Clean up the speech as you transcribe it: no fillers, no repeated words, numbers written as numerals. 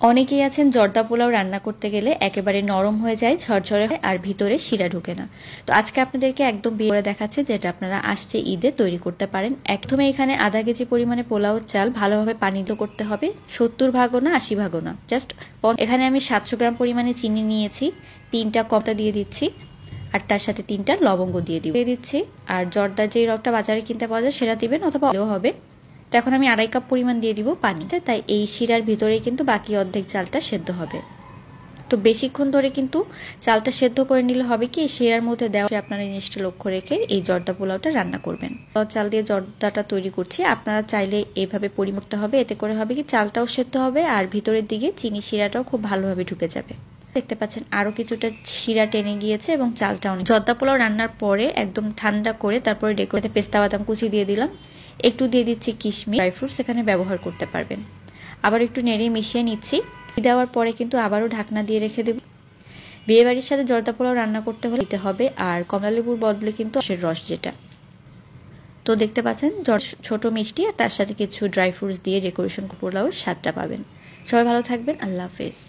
অনেকেই আছেন জর্দা পোলাও রান্না করতে গেলে একেবারে নরম হয়ে যায়, ঝরঝরে হয় আর ভিতরে শিরা ঢুকে না। তো আজকে আপনাদেরকে একদম বিয়ে করে দেখাচ্ছে যেটা আপনারা আসছে ঈদে তৈরি করতে পারেন। একদমই এখানে আধা কেজি পরিমাণে পোলাও চাল ভালোভাবে পানিতে করতে হবে, 70 ভাগও না 80 ভাগও না, জাস্ট। এখানে আমি 700 গ্রাম পরিমাণে চিনি নিয়েছি, 3টা কপটা দিয়ে দিচ্ছি, আর তার সাথে 3টা লবঙ্গ দিয়ে দিচ্ছি। আর জর্দার যে রকটা বাজারে কিনতে পাওয়া যায় সেটা দিবেন, অথবা হবে। তো এখন আমি 2.5 কাপ পরিমাণ দিয়ে দিব পানিতে, তাই এই শিরার ভিতরেই কিন্তু বাকি অর্ধেক চালটা সেদ্ধ হবে। তো বেশিক্ষণ ধরে কিন্তু চালটা সেদ্ধ করে নিলে হবে কি, শিরার মধ্যে দেওয়া আপনারা জিনিসটা লক্ষ্য রেখে এই জর্দা পোলাওটা রান্না করবেন। চাল দিয়ে জর্দাটা তৈরি করছি, আপনারা চাইলে এইভাবে পরিমাপতে হবে, এতে করে হবে কি চালটাও সেদ্ধ হবে আর ভিতরের দিকে চিনি শিরাটাও খুব ভালোভাবে ঢুকে যাবে। দেখতে পাচ্ছেন আরো কিছুটা শিরা টেনে গিয়েছে এবং চালটা অনেক। জর্দা পোলাও রান্নার পরে একদম ঠান্ডা করে তারপরে ডেকোরেটে পেস্তা বাদাম কুচি দিয়ে দিলাম, একটু দিয়ে দিচ্ছি কিশমিশ, ড্রাই ফ্রুটস এখানে ব্যবহার করতে পারবেন। আবার একটু নেড়ে মিশিয়ে নিচ্ছি। দেওয়ার পরে কিন্তু আবারও ঢাকনা দিয়ে রেখে দেব। বিয়েবাড়ির সাথে জর্দা পোলাও রান্না করতে হলে দিতে হবে আর কমলালেবুর বদলে কিন্তু আখের রস, যেটা। তো দেখতে পাচ্ছেন ছোট মিষ্টি আর তার সাথে কিছু ড্রাই ফ্রুটস দিয়ে ডেকোরেশন পোলাওর স্বাদটা পাবেন। সবাই ভালো থাকবেন, আল্লাহ হাফেজ।